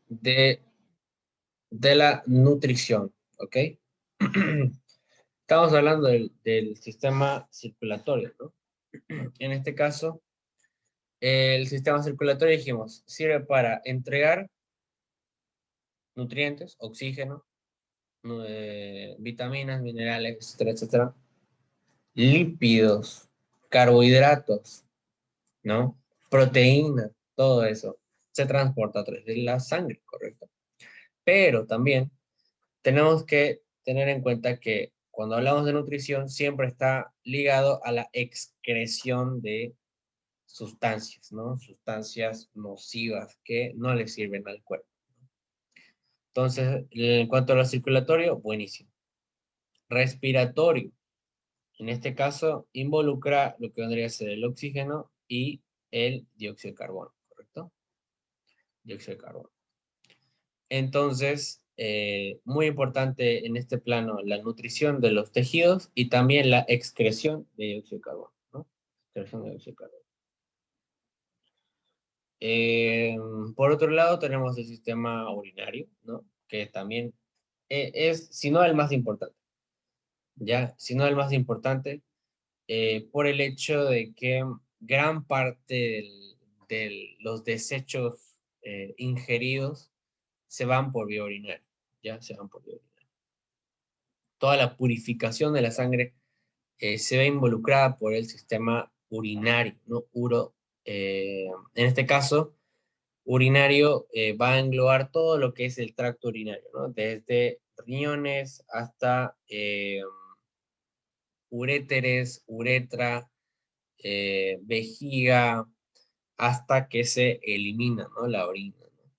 de, de la nutrición, ¿ok? Estamos hablando del sistema circulatorio, ¿no? En este caso, el sistema circulatorio, dijimos, sirve para entregar nutrientes, oxígeno, vitaminas, minerales, etcétera, etcétera, lípidos, carbohidratos, ¿no? Proteínas, todo eso se transporta a través de la sangre, ¿correcto? Pero también tenemos que tener en cuenta que cuando hablamos de nutrición siempre está ligado a la excreción de sustancias, ¿no? Sustancias nocivas que no le sirven al cuerpo. Entonces, en cuanto a lo circulatorio, buenísimo. Respiratorio, en este caso, involucra lo que vendría a ser el oxígeno y el dióxido de carbono, ¿correcto? Dióxido de carbono. Entonces, muy importante en este plano la nutrición de los tejidos y también la excreción de dióxido de carbono, ¿no? Excreción de dióxido de carbono. Por otro lado, tenemos el sistema urinario, ¿no? Que también es, si no el más importante, ¿ya? Si no el más importante, por el hecho de que gran parte de los desechos ingeridos se van por vía urinaria, ¿ya? Se van por vía urinaria. Toda la purificación de la sangre se ve involucrada por el sistema urinario, ¿no? En este caso, urinario va a englobar todo lo que es el tracto urinario, ¿no? Desde riñones hasta uréteres, uretra, vejiga, hasta que se elimina, ¿no? La orina, ¿no?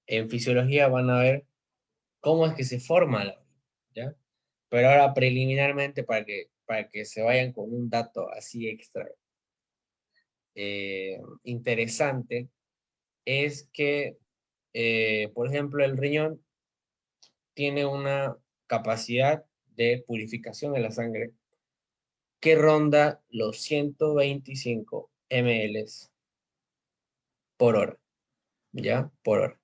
En fisiología van a ver cómo es que se forma la orina, ¿ya? Pero ahora preliminarmente para que se vayan con un dato así extra interesante, es que, por ejemplo, el riñón tiene una capacidad de purificación de la sangre que ronda los 125 ml por hora, ¿ya? Por hora.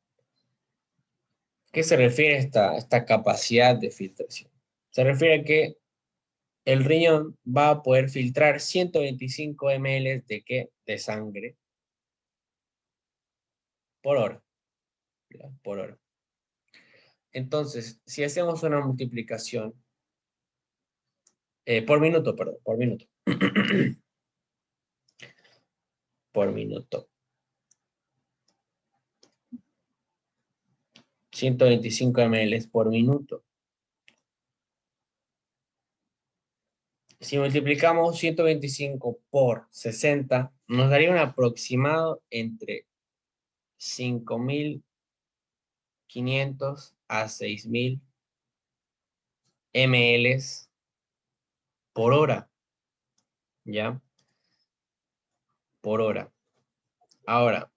¿Qué se refiere a esta capacidad de filtración? Se refiere a que el riñón va a poder filtrar 125 ml de qué? De sangre por hora, ¿ya? Por hora. Entonces, si hacemos una multiplicación, por minuto, perdón, por minuto. Por minuto. 125 ml por minuto. Si multiplicamos 125 por 60, nos daría un aproximado entre 5.500 a 6.000 ml por hora, ¿ya? Por hora. Ahora,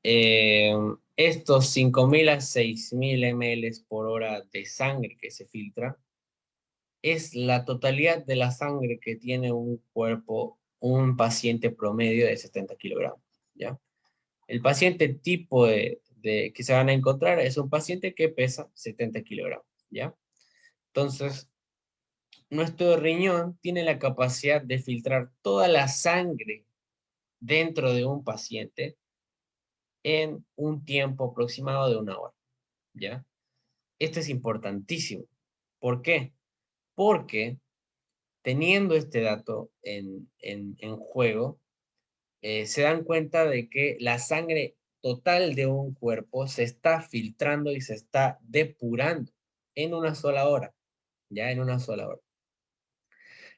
estos 5.000 a 6.000 ml por hora de sangre que se filtra es la totalidad de la sangre que tiene un cuerpo, un paciente promedio de 70 kilogramos, ¿ya? El paciente tipo que se van a encontrar es un paciente que pesa 70 kilogramos, ¿ya? Entonces, nuestro riñón tiene la capacidad de filtrar toda la sangre dentro de un paciente en un tiempo aproximado de 1 hora, ¿ya? Esto es importantísimo. ¿Por qué? Porque teniendo este dato en juego, se dan cuenta de que la sangre total de un cuerpo se está filtrando y se está depurando en una sola hora, ya en una sola hora.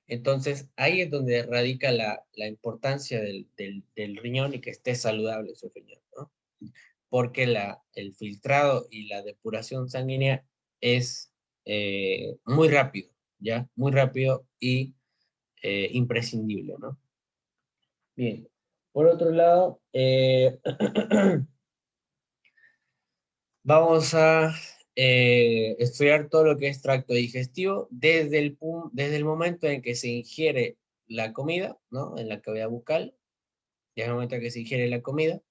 Entonces, ahí es donde radica la importancia del riñón y que esté saludable su riñón, ¿no? Porque el filtrado y la depuración sanguínea es muy rápido, ¿ya? Muy rápido y imprescindible, ¿no? Bien. Por otro lado, vamos a estudiar todo lo que es tracto digestivo desde el momento en que se ingiere la comida, ¿no? En la cavidad bucal, desde el momento en que se ingiere la comida,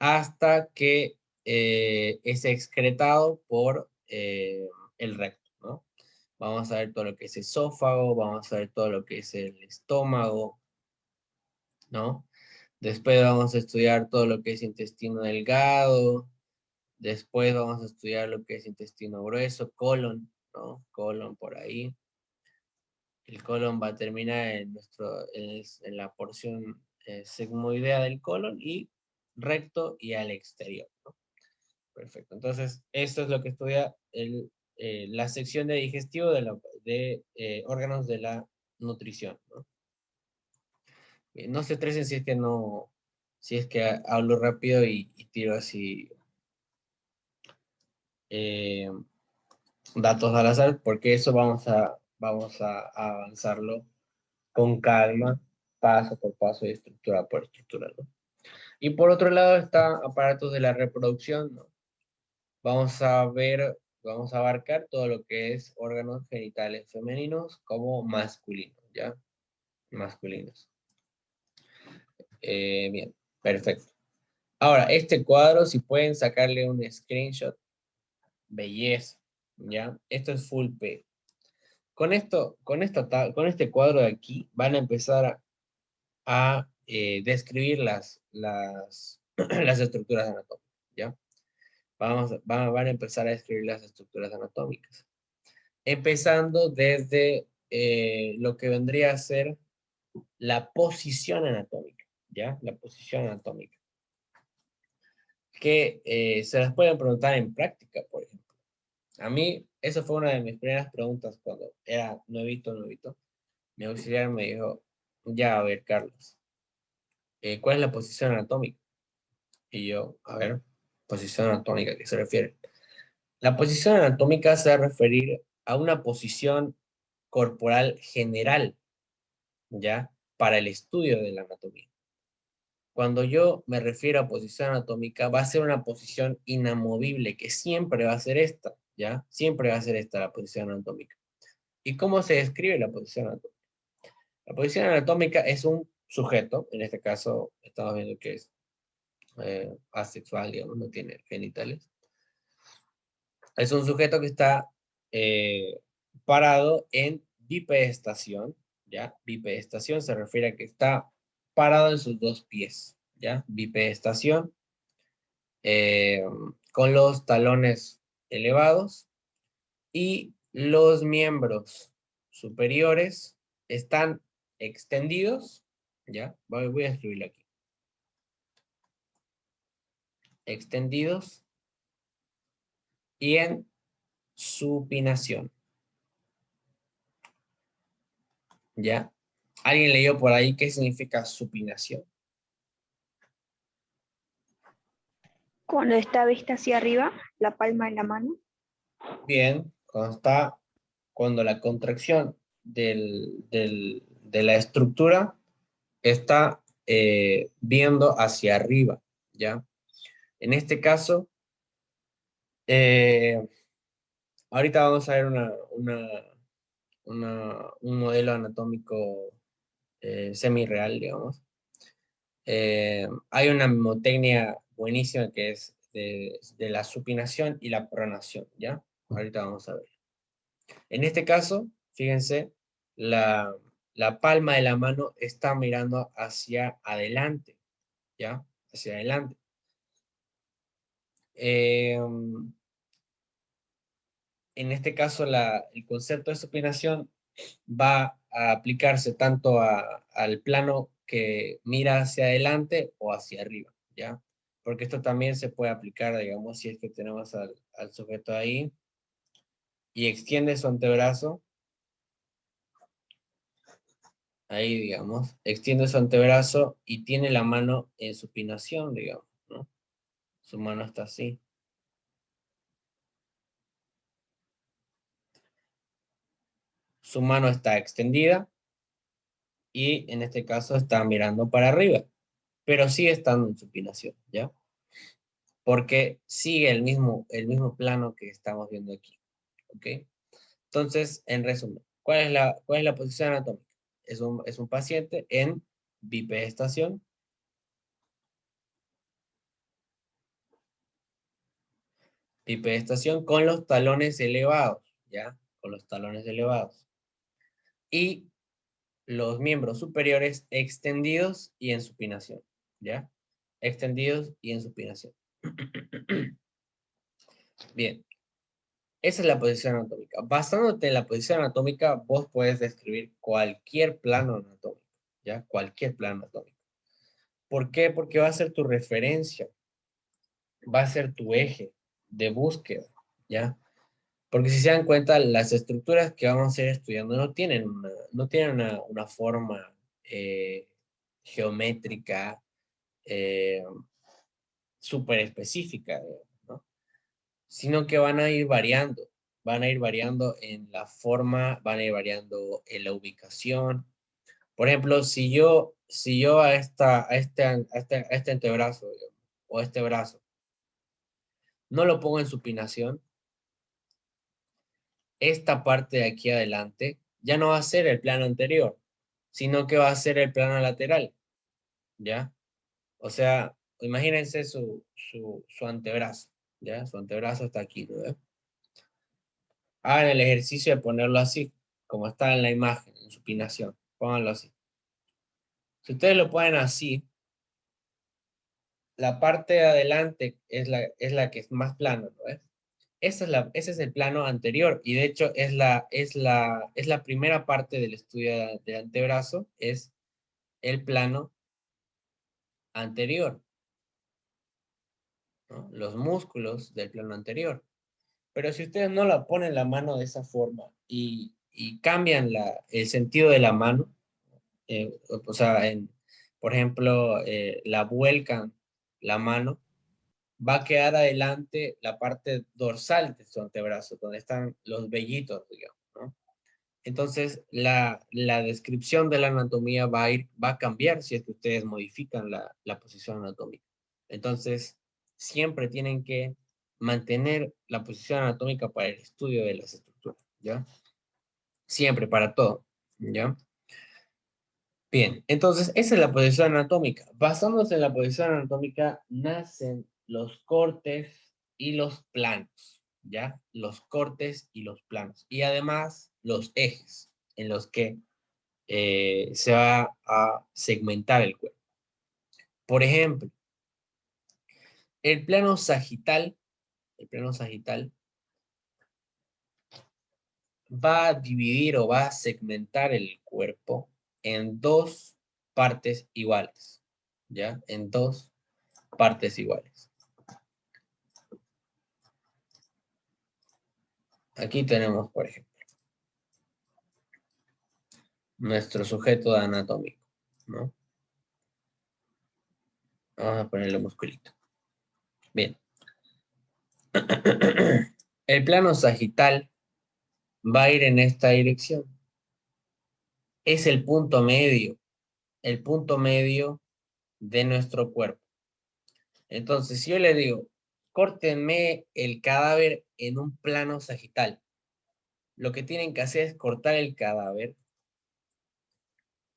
hasta que es excretado por el recto, ¿no? Vamos a ver todo lo que es esófago, vamos a ver todo lo que es el estómago, ¿no? Después vamos a estudiar todo lo que es intestino delgado, después vamos a estudiar lo que es intestino grueso, colon, ¿no? Colon por ahí. El colon va a terminar en la porción sigmoidea del colon y recto y al exterior, ¿no? Perfecto. Entonces, esto es lo que estudia la sección de digestivo de órganos de la nutrición, ¿no? No se estresen si es que no, si es que hablo rápido y tiro así eh, datos al azar, porque eso vamos a avanzarlo con calma, paso por paso y estructura por estructura, ¿no? Y por otro lado está aparatos de la reproducción, ¿no? Vamos a abarcar todo lo que es órganos genitales femeninos como masculinos, ¿ya? Masculinos. Bien, perfecto. Ahora, este cuadro, si pueden sacarle un screenshot, belleza, ¿ya? Esto es full P. Con este cuadro de aquí, van a empezar a describir las estructuras anatómicas, ¿ya? Van a empezar a describir las estructuras anatómicas. Empezando desde lo que vendría a ser la posición anatómica, ¿ya? La posición anatómica. Que se las pueden preguntar en práctica, por ejemplo. A mí, eso fue una de mis primeras preguntas cuando era nuevito. Mi auxiliar me dijo, ya, a ver, Carlos, ¿cuál es la posición anatómica? Y yo, a ver, posición anatómica, ¿a qué se refiere? La posición anatómica se va a referir a una posición corporal general, ¿ya? Para el estudio de la anatomía. Cuando yo me refiero a posición anatómica, va a ser una posición inamovible, que siempre va a ser esta, ¿ya? Siempre va a ser esta la posición anatómica. ¿Y cómo se describe la posición anatómica? La posición anatómica es un sujeto, en este caso estamos viendo que es asexual, digamos, no tiene genitales. Es un sujeto que está parado en bipedestación, ¿ya? Bipedestación se refiere a que está parado en sus dos pies, ¿ya? Bipedestación, eh, con los talones elevados y los miembros superiores están extendidos, ¿ya? Voy a escribirlo aquí. Extendidos y en supinación, ¿ya? ¿Alguien leyó por ahí qué significa supinación? Cuando está vista hacia arriba, la palma de la mano. Bien, cuando la contracción de la estructura está viendo hacia arriba, ¿ya? En este caso, eh, ahorita vamos a ver un modelo anatómico semi-real, digamos. Hay una mnemotecnia buenísima que es de la supinación y la pronación, ¿ya? Ahorita vamos a ver. En este caso, fíjense, la, la palma de la mano está mirando hacia adelante, ¿ya? Hacia adelante. En este caso, el concepto de supinación va a aplicarse tanto al plano que mira hacia adelante o hacia arriba, ¿ya? Porque esto también se puede aplicar, digamos, si es que tenemos al sujeto ahí y extiende su antebrazo, ahí, digamos, extiende su antebrazo y tiene la mano en supinación, digamos, ¿no? Su mano está así. Su mano está extendida y en este caso está mirando para arriba, pero sigue estando en supinación, ¿ya? Porque sigue el mismo plano que estamos viendo aquí, ¿ok? Entonces, en resumen, ¿cuál es la posición anatómica? Es un paciente en bipedestación bipedestación con los talones elevados, ¿ya? Con los talones elevados. Y los miembros superiores extendidos y en supinación, ¿ya? Extendidos y en supinación. Bien, esa es la posición anatómica. Basándote en la posición anatómica, vos puedes describir cualquier plano anatómico, ¿ya? Cualquier plano anatómico. ¿Por qué? Porque va a ser tu referencia, va a ser tu eje de búsqueda, ¿ya? Porque si se dan cuenta, las estructuras que vamos a ir estudiando no tienen una forma geométrica súper específica, ¿no? Sino que van a ir variando en la forma, van a ir variando en la ubicación. Por ejemplo, si yo a este antebrazo, digamos, o este brazo, no lo pongo en supinación, esta parte de aquí adelante ya no va a ser el plano anterior, sino que va a ser el plano lateral, ¿ya? O sea, imagínense su antebrazo, ¿ya? Su antebrazo está aquí, ¿no? Hagan el ejercicio de ponerlo así, como está en la imagen, en supinación. Pónganlo así. Si ustedes lo ponen así, la parte de adelante es la que es más plana, ¿no ves? Ese es el plano anterior y de hecho es la primera parte del estudio del antebrazo, es el plano anterior, ¿no? Los músculos del plano anterior. Pero si ustedes no la ponen la mano de esa forma y cambian el sentido de la mano, o sea, por ejemplo, la vuelcan la mano, va a quedar adelante la parte dorsal de su antebrazo, donde están los vellitos, digamos, ¿no? Entonces, la descripción de la anatomía va a cambiar si es que ustedes modifican la posición anatómica. Entonces, siempre tienen que mantener la posición anatómica para el estudio de las estructuras, ¿ya? Siempre, para todo, ¿ya? Bien, entonces esa es la posición anatómica. Basándose en la posición anatómica, nacen los cortes y los planos, ¿ya? Los cortes y los planos. Y además los ejes en los que se va a segmentar el cuerpo. Por ejemplo, el plano sagital va a dividir o va a segmentar el cuerpo en dos partes iguales, ¿ya? En dos partes iguales. Aquí tenemos, por ejemplo, nuestro sujeto anatómico, ¿no? Vamos a ponerle musculito. Bien. El plano sagital va a ir en esta dirección. Es el punto medio de nuestro cuerpo. Entonces, si yo le digo, córtenme el cadáver en un plano sagital, lo que tienen que hacer es cortar el cadáver.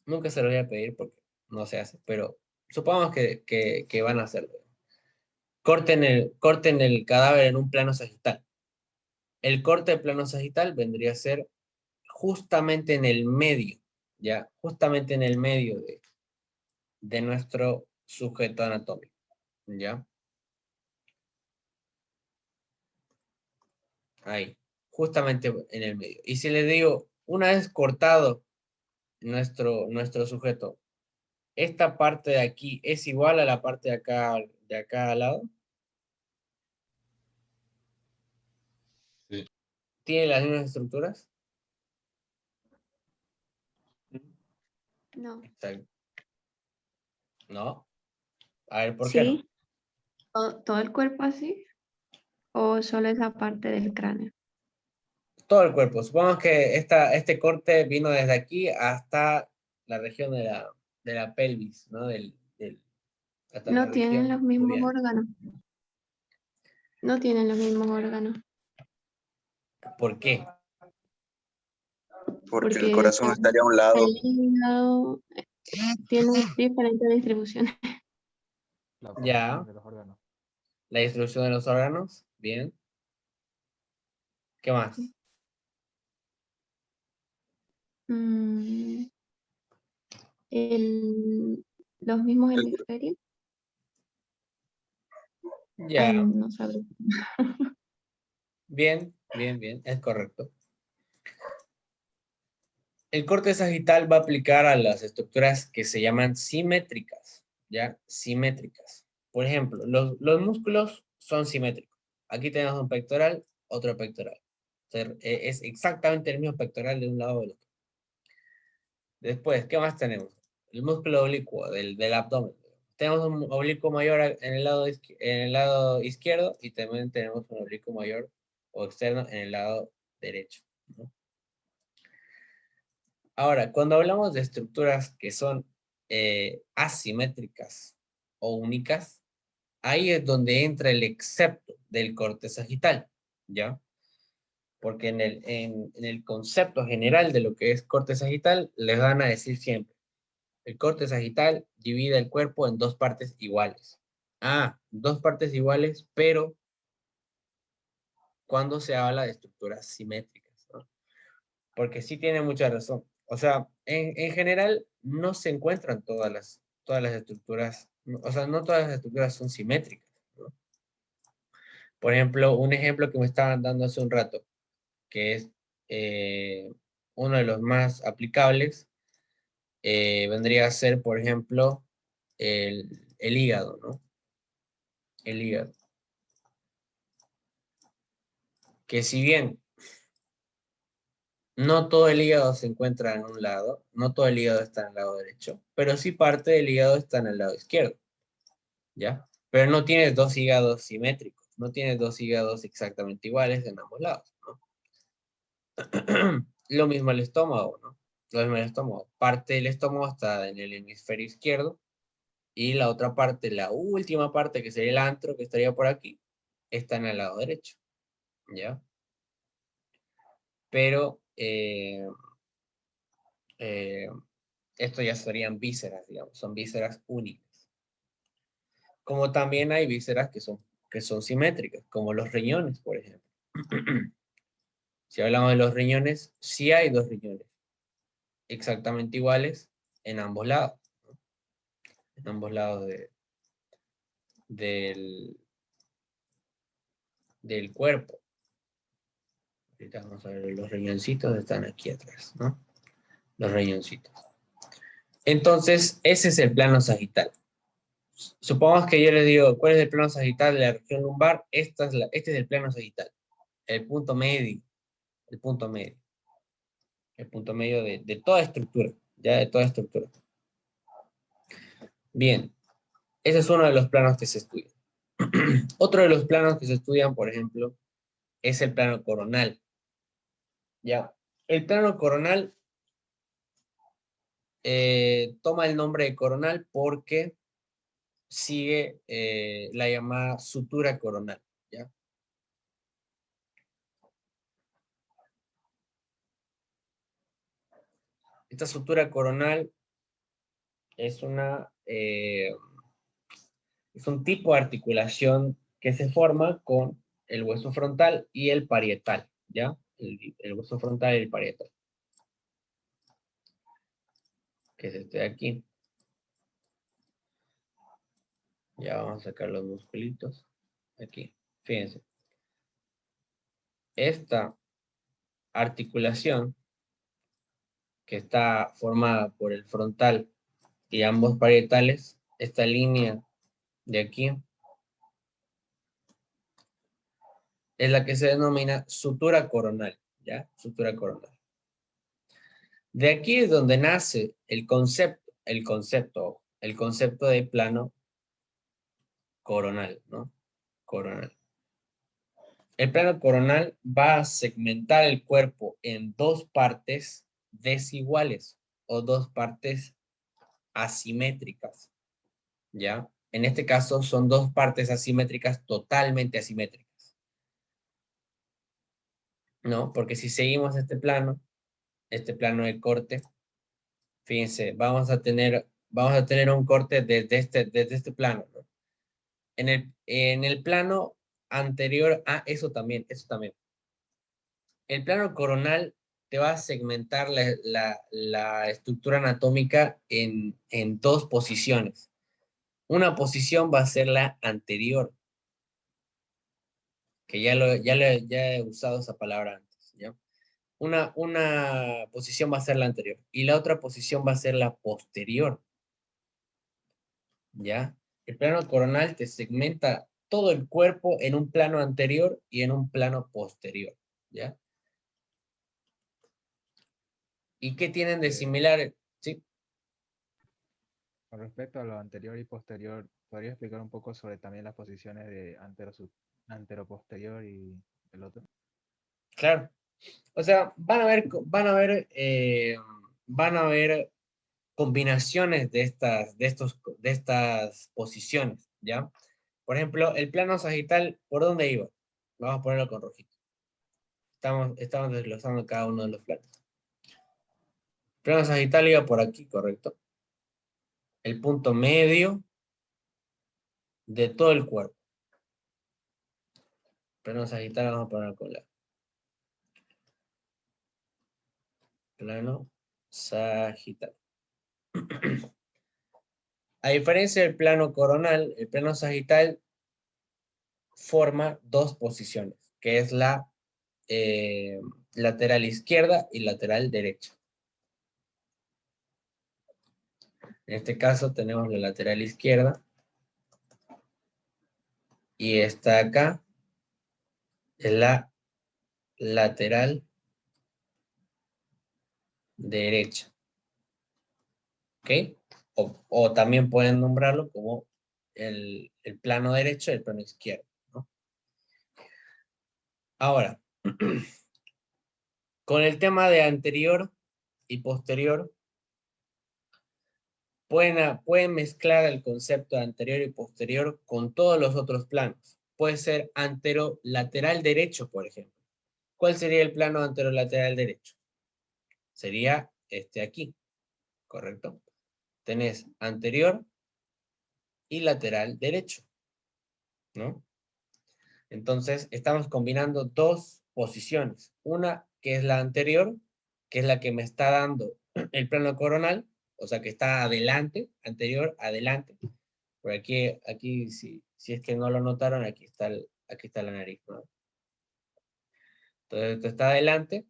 Nunca se lo voy a pedir porque no se hace, pero supongamos que van a hacerlo. Corten el cadáver en un plano sagital. El corte de plano sagital vendría a ser justamente en el medio, ¿ya? Justamente en el medio de nuestro sujeto anatómico, ¿ya? Ahí, justamente en el medio. Y si le digo, una vez cortado nuestro sujeto, esta parte de aquí es igual a la parte de acá al lado. Sí. ¿Tiene las mismas estructuras? No. Exacto. ¿No? A ver, ¿por qué no? Sí. ¿Todo el cuerpo así? ¿O solo esa parte del cráneo? Todo el cuerpo. Supongamos que este corte vino desde aquí hasta la región de la pelvis, ¿no? Hasta la No tienen región los mismos pubiana. órganos. No tienen los mismos órganos. ¿Por qué? Porque el Porque corazón estaría a un lado. el hígado tiene diferentes distribuciones. La Ya, formación de los órganos. la distribución de los órganos, bien. ¿Qué más? Mm, los mismos hemisferios. Ya, Ay, no sabré. bien, bien, bien, es correcto. El corte sagital va a aplicar a las estructuras que se llaman simétricas, ¿ya? Simétricas. Por ejemplo, los músculos son simétricos. Aquí tenemos un pectoral, otro pectoral. Es exactamente el mismo pectoral de un lado o del otro. Después, ¿qué más tenemos? El músculo oblicuo del abdomen. Tenemos un oblicuo mayor en el lado izquierdo y también tenemos un oblicuo mayor o externo en el lado derecho, ¿no? Ahora, cuando hablamos de estructuras que son asimétricas o únicas, ahí es donde entra el excepto del corte sagital, ¿ya? Porque en el concepto general de lo que es corte sagital, les van a decir siempre, el corte sagital divide el cuerpo en dos partes iguales. Ah, dos partes iguales, pero cuando se habla de estructuras simétricas, ¿no? Porque sí tiene mucha razón. O sea, en general no se encuentran todas las estructuras, o sea, no todas las estructuras son simétricas, ¿no? Por ejemplo, un ejemplo que me estaban dando hace un rato, que es uno de los más aplicables, vendría a ser, por ejemplo, el hígado, ¿no? El hígado. Que si bien no todo el hígado se encuentra en un lado, no todo el hígado está en el lado derecho, pero sí parte del hígado está en el lado izquierdo, ¿ya? Pero no tienes dos hígados simétricos, no tienes dos hígados exactamente iguales en ambos lados, ¿no? Lo mismo el estómago, ¿no? Lo mismo el estómago. Parte del estómago está en el hemisferio izquierdo y la otra parte, la última parte que sería el antro, que estaría por aquí, está en el lado derecho, ¿ya? Pero eh, esto ya serían vísceras, digamos, son vísceras únicas. Como también hay vísceras que son simétricas, como los riñones, por ejemplo. Si hablamos de los riñones, sí hay dos riñones exactamente iguales en ambos lados, ¿no? En ambos lados del, del cuerpo. Ahorita vamos a ver, los riñoncitos están aquí atrás, ¿no? Los riñoncitos. Entonces, ese es el plano sagital. Supongamos que yo les digo, ¿cuál es el plano sagital de la región lumbar? Este es el plano sagital, el punto medio, el punto medio, el punto medio de toda estructura, ya de toda estructura. Bien, ese es uno de los planos que se estudian. Otro de los planos que se estudian, por ejemplo, es el plano coronal. Ya, el plano coronal toma el nombre de coronal porque sigue la llamada sutura coronal, ¿ya? Esta sutura coronal es es un tipo de articulación que se forma con el hueso frontal y el parietal, ¿ya? El hueso frontal y el parietal. Que es este de aquí. Ya vamos a sacar los musculitos. Aquí, fíjense. Esta articulación que está formada por el frontal y ambos parietales, esta línea de aquí, es la que se denomina sutura coronal, ¿ya? Sutura coronal. De aquí es donde nace el concepto de plano coronal, ¿no? Coronal. El plano coronal va a segmentar el cuerpo en dos partes desiguales o dos partes asimétricas, ¿ya? En este caso son dos partes asimétricas, totalmente asimétricas, ¿no? Porque si seguimos este plano de corte, fíjense, vamos a tener un corte desde este plano, ¿no? En el plano anterior, eso también. el plano coronal te va a segmentar la estructura anatómica en dos posiciones. Una posición va a ser la anterior, que ya he usado esa palabra antes, ¿ya? Una posición va a ser la anterior y la otra posición va a ser la posterior, ¿ya? El plano coronal te segmenta todo el cuerpo en un plano anterior y en un plano posterior, ¿ya? ¿Y qué tienen de similar? ¿Sí? Con respecto a lo anterior y posterior, ¿podría explicar un poco sobre también las posiciones de antero-posterior y el otro? Claro. O sea, van a haber combinaciones de estas posiciones, ¿ya? Por ejemplo, el plano sagital, ¿por dónde iba? Vamos a ponerlo con rojito. Estamos desglosando cada uno de los planos. El plano sagital iba por aquí, correcto. El punto medio de todo el cuerpo. Plano sagital vamos a poner con la plano sagital. A diferencia del plano coronal, el plano sagital forma dos posiciones, que es la lateral izquierda y lateral derecha. En este caso tenemos la lateral izquierda y esta acá es la lateral derecha. ¿Ok? O también pueden nombrarlo como el plano derecho y el plano izquierdo, ¿no? Ahora, con el tema de anterior y posterior, pueden mezclar el concepto de anterior y posterior con todos los otros planos. Puede ser anterolateral derecho, por ejemplo. ¿Cuál sería el plano anterolateral derecho? Sería este aquí, ¿correcto? Tenés anterior y lateral derecho, ¿no? Entonces, estamos combinando dos posiciones. Una que es la anterior, que es la que me está dando el plano coronal, o sea que está adelante, anterior, adelante. Por aquí si es que no lo notaron, aquí está la nariz, ¿no? Entonces, esto está adelante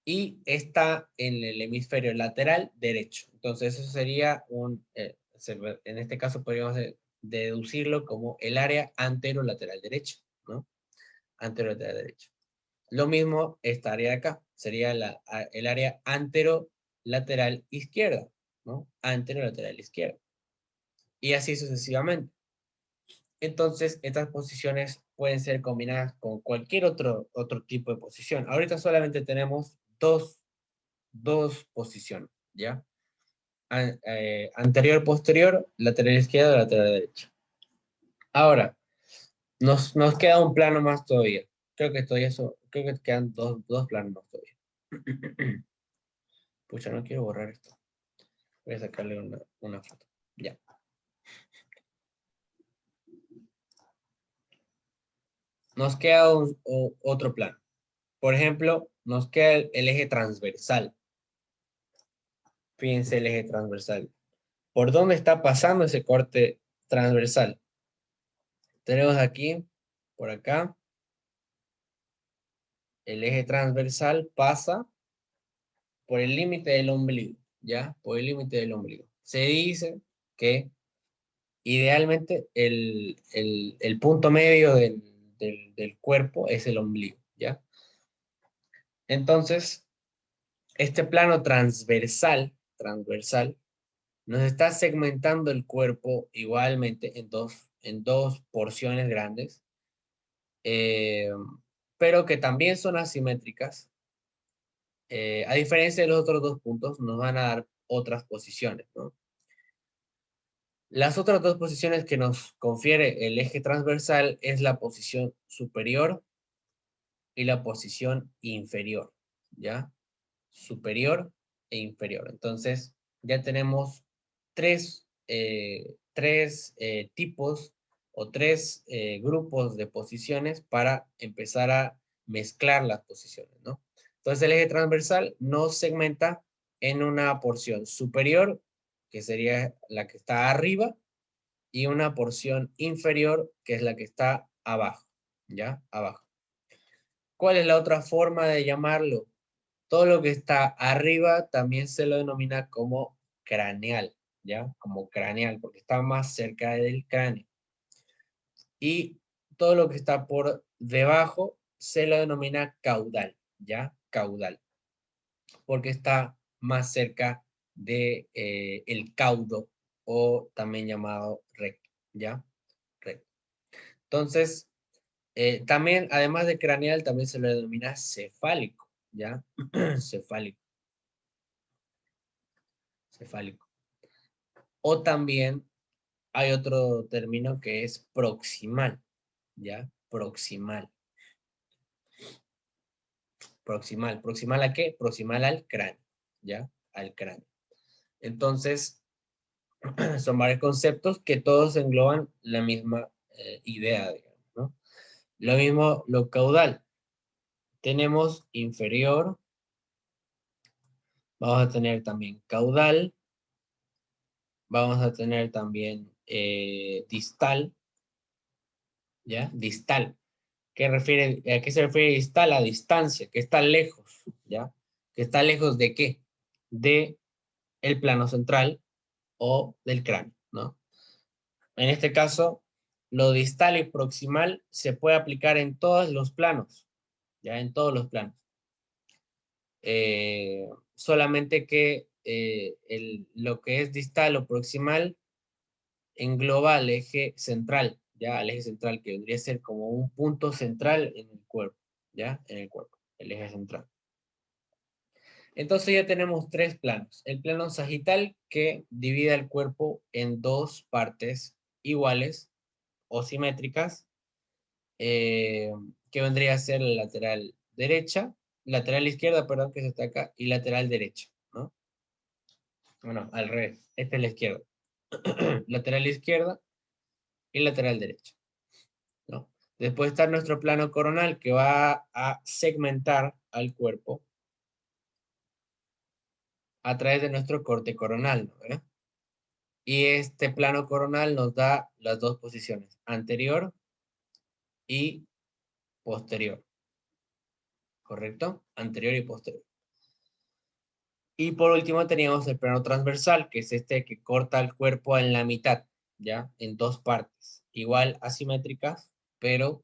y está en el hemisferio lateral derecho. Entonces, eso sería en este caso podríamos deducirlo como el área anterolateral derecha, ¿no? Anterolateral derecha. Lo mismo esta área de acá, sería el área anterolateral izquierda, ¿no? Anterolateral izquierda. Y así sucesivamente. Entonces, estas posiciones pueden ser combinadas con cualquier otro tipo de posición. Ahorita solamente tenemos dos posiciones, ¿ya? Anterior, posterior, lateral izquierdo, lateral derecho. Ahora, nos queda un plano más todavía. Creo que quedan dos planos más todavía. Pucha, no quiero borrar esto. Voy a sacarle una foto. Ya. Nos queda otro plano. Por ejemplo, nos queda el eje transversal. Fíjense el eje transversal. ¿Por dónde está pasando ese corte transversal? Tenemos aquí, por acá, el eje transversal pasa por el límite del ombligo, ¿ya? Por el límite del ombligo. Se dice que idealmente el punto medio del cuerpo es el ombligo, ¿ya? Entonces, este plano transversal, nos está segmentando el cuerpo igualmente en dos porciones grandes, pero que también son asimétricas. A diferencia de los otros dos puntos, nos van a dar otras posiciones, ¿no? Las otras dos posiciones que nos confiere el eje transversal es la posición superior y la posición inferior, ¿ya? Superior e inferior. Entonces, ya tenemos tres tipos o tres grupos de posiciones para empezar a mezclar las posiciones, ¿no? Entonces el eje transversal nos segmenta en una porción superior, que sería la que está arriba, y una porción inferior, que es la que está abajo, ¿ya? Abajo. ¿Cuál es la otra forma de llamarlo? Todo lo que está arriba también se lo denomina como craneal, ¿ya? Como craneal, porque está más cerca del cráneo. Y todo lo que está por debajo se lo denomina caudal, ¿ya? Caudal, porque está más cerca de el caudo, o también llamado recto, ¿ya? Recto. Entonces, también, además de craneal, también se lo denomina cefálico, ¿ya? Cefálico. Cefálico. O también hay otro término que es proximal, ¿ya? Proximal. Proximal. ¿Proximal a qué? Proximal al cráneo, ¿ya? Al cráneo. Entonces, son varios conceptos que todos engloban la misma idea, digamos, ¿no? Lo mismo, lo caudal. Tenemos inferior, vamos a tener también caudal, vamos a tener también distal, ¿ya? Distal. ¿A qué se refiere distal? A distancia, que está lejos, ¿ya? ¿Que está lejos de qué? De el plano central o del cráneo, ¿no? En este caso, lo distal y proximal se puede aplicar en todos los planos, ¿ya? En todos los planos. Solamente que lo que es distal o proximal engloba al eje central, ¿ya? Al eje central, que vendría a ser como un punto central en el cuerpo, ¿ya? En el cuerpo, el eje central. Entonces ya tenemos tres planos. El plano sagital, que divide el cuerpo en dos partes iguales o simétricas, que vendría a ser la lateral izquierda, perdón, que se está acá, y lateral derecha, ¿no? Bueno, al revés, esta es la izquierda. Lateral izquierda y lateral derecha, ¿no? Después está nuestro plano coronal, que va a segmentar al cuerpo a través de nuestro corte coronal, ¿no? ¿verdad? Y este plano coronal nos da las dos posiciones, anterior y posterior. ¿Correcto? Anterior y posterior. Y por último teníamos el plano transversal, que es este que corta el cuerpo en la mitad, ¿ya? En dos partes, igual asimétricas, pero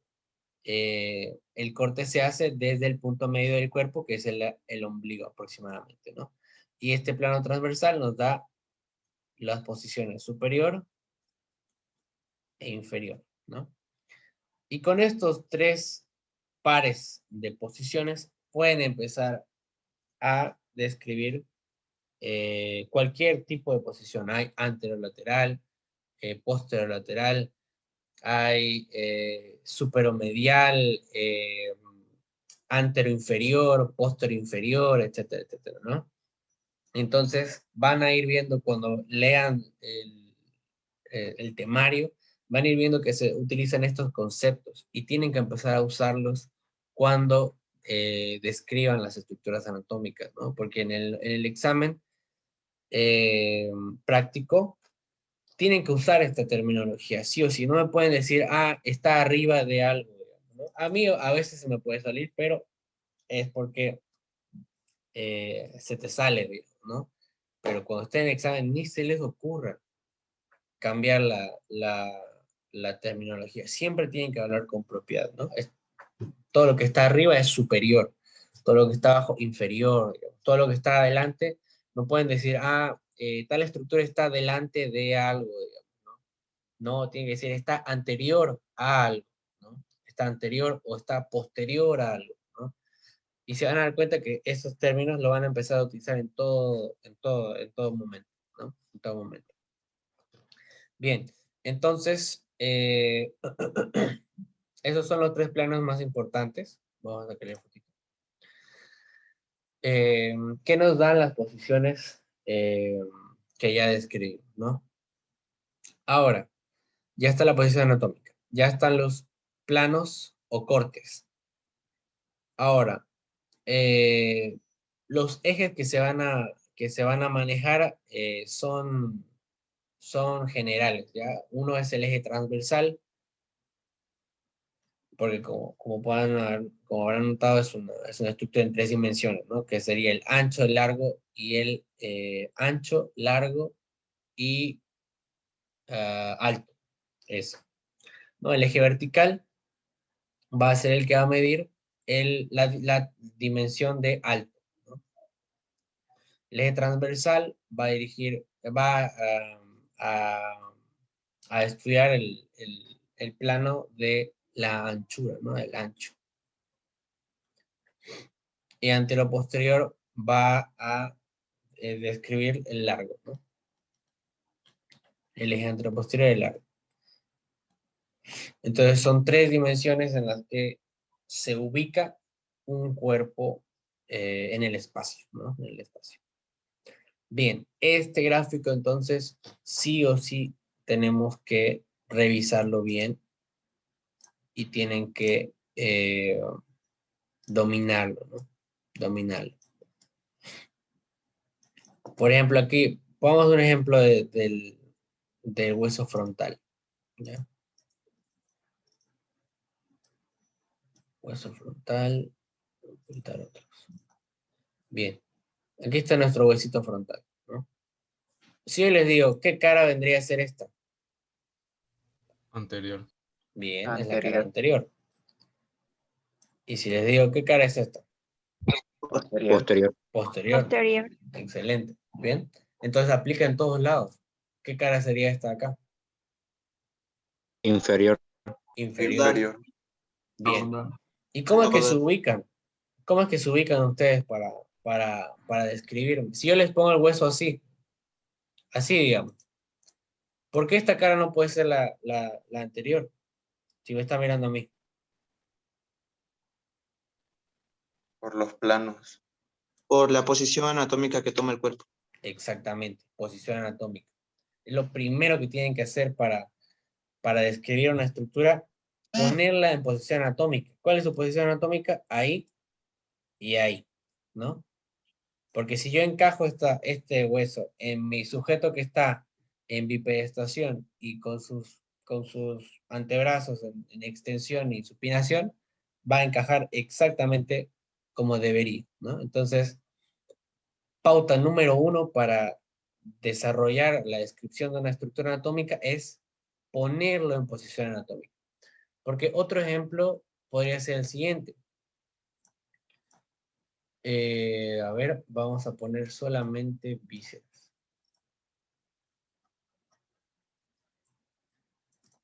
el corte se hace desde el punto medio del cuerpo, que es el ombligo aproximadamente, ¿no? Y este plano transversal nos da las posiciones superior e inferior, ¿no? Y con estos tres pares de posiciones pueden empezar a describir cualquier tipo de posición. Hay anterolateral, posterolateral, hay superomedial, anteroinferior, posterior-inferior, etcétera, etcétera, ¿no? Entonces van a ir viendo cuando lean el temario, van a ir viendo que se utilizan estos conceptos y tienen que empezar a usarlos cuando describan las estructuras anatómicas, ¿no? Porque en el examen práctico tienen que usar esta terminología, sí o sí. No me pueden decir, ah, está arriba de algo, digamos, ¿no? A mí a veces se me puede salir, pero es porque se te sale, digamos, ¿no? Pero cuando estén en examen ni se les ocurra cambiar la terminología. Siempre tienen que hablar con propiedad, ¿no? Todo lo que está arriba es superior, todo lo que está abajo inferior, digamos. Todo lo que está adelante, no pueden decir, ah, tal estructura está delante de algo, digamos, ¿no? No, tiene que decir, está anterior a algo, ¿no? Está anterior o está posterior a algo, ¿no? Y se van a dar cuenta que esos términos lo van a empezar a utilizar en todo momento, ¿no? En todo momento. Bien, entonces, esos son los tres planos más importantes. Vamos a sacarle un poquito. ¿Qué nos dan las posiciones que ya describimos, ¿no? Ahora, ya está la posición anatómica, ya están los planos o cortes. Ahora, los ejes que se van a manejar son generales, ¿ya? Uno es el eje transversal, porque como habrán notado, es una estructura en 3 dimensiones, ¿no? Que sería el ancho, el largo y el ancho, largo y alto. Eso, ¿no? El eje vertical va a ser el que va a medir la dimensión de alto, ¿no? El eje transversal va a estudiar el plano de la anchura, ¿no? Del ancho. Y antero-posterior va a describir el largo, ¿no? El eje antero-posterior y el largo. Entonces son 3 dimensiones en las que se ubica un cuerpo en el espacio, ¿no? En el espacio. Bien, este gráfico entonces sí o sí tenemos que revisarlo bien y tienen que dominarlo, ¿no? Dominarlo. Por ejemplo, aquí, pongamos un ejemplo del hueso frontal, ¿ya? Hueso frontal, ocultar otros. Bien, aquí está nuestro huesito frontal, ¿no? Si yo les digo, ¿qué cara vendría a ser esta? Anterior. Bien, es la cara anterior. Y si les digo, ¿qué cara es esta? Posterior. Posterior. Posterior. Excelente. Bien. Entonces aplica en todos lados. ¿Qué cara sería esta acá? Inferior. Inferior. Bien. ¿Y cómo es que se ubican? ¿Cómo es que se ubican ustedes para describir? Si yo les pongo el hueso así, digamos, ¿por qué esta cara no puede ser la anterior? Si me está mirando a mí. Por los planos. Por la posición anatómica que toma el cuerpo. Exactamente, posición anatómica. Es lo primero que tienen que hacer para describir una estructura, ponerla en posición anatómica. ¿Cuál es su posición anatómica? Ahí y ahí, ¿no? Porque si yo encajo este hueso en mi sujeto que está en bipedestación y con sus antebrazos en extensión y supinación, va a encajar exactamente como debería, ¿no? Entonces, pauta número 1 para desarrollar la descripción de una estructura anatómica es ponerlo en posición anatómica. Porque otro ejemplo podría ser el siguiente. A ver, vamos a poner solamente bíceps.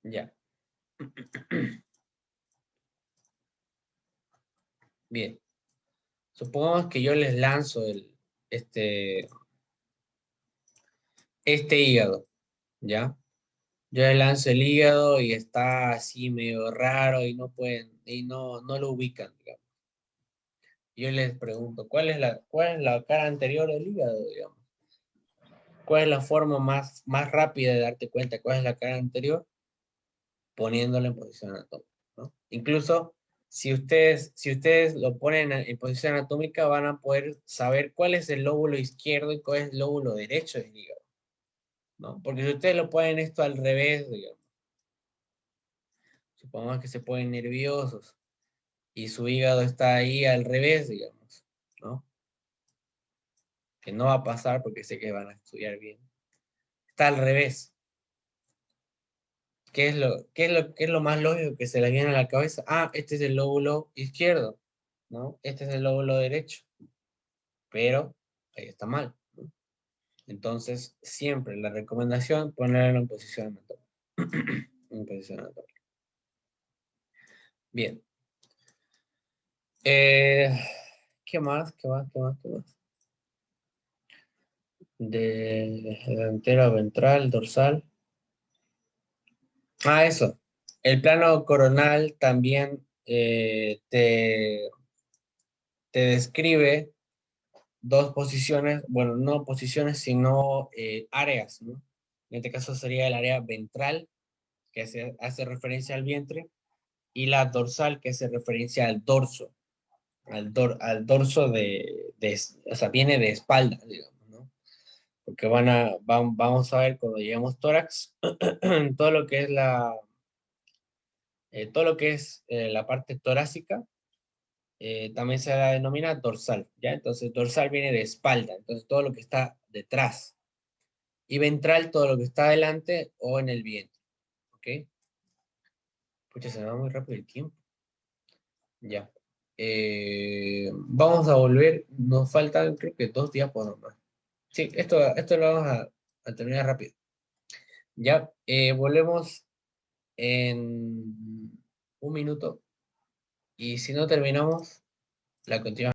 Ya. Bien. Supongamos que yo les lanzo este hígado, ¿ya? Yo les lanzo el hígado y está así medio raro y no pueden, y no lo ubican, digamos. Yo les pregunto, ¿cuál es la cara anterior del hígado, digamos? ¿Cuál es la forma más rápida de darte cuenta cuál es la cara anterior? Poniéndolo en posición anatómica, ¿no? Incluso si ustedes lo ponen en posición anatómica, van a poder saber cuál es el lóbulo izquierdo y cuál es el lóbulo derecho del hígado, ¿no? Porque si ustedes lo ponen esto al revés, digamos, supongamos que se ponen nerviosos y su hígado está ahí al revés, digamos, ¿no? Que no va a pasar porque sé que van a estudiar bien. Está al revés. ¿Qué es lo más lógico que se les viene a la cabeza? Ah, este es el lóbulo izquierdo, ¿no? Este es el lóbulo derecho. Pero ahí está mal, ¿no? Entonces, siempre la recomendación, ponerlo en posición anatómica. En posición anatómica. Bien. ¿Qué más? ¿Qué más? ¿Qué más? ¿Qué más? De delantera, ventral, dorsal. Ah, eso. El plano coronal también te describe 2 posiciones, bueno, no posiciones, sino áreas, ¿no? En este caso sería el área ventral, que hace referencia al vientre, y la dorsal, que hace referencia al dorso. al dorso o sea, viene de espalda, digamos, ¿no? Porque vamos a ver cuando lleguemos tórax, todo lo que es la parte torácica, también se la denomina dorsal, ¿ya? Entonces, dorsal viene de espalda, entonces todo lo que está detrás. Y ventral, todo lo que está adelante o en el vientre, ¿ok? Pucha, se me va muy rápido el tiempo. Ya. Vamos a volver, nos faltan creo que 2 diapos más. Sí, esto lo vamos a terminar rápido. Ya, volvemos en 1 minuto y si no terminamos, la continuamos.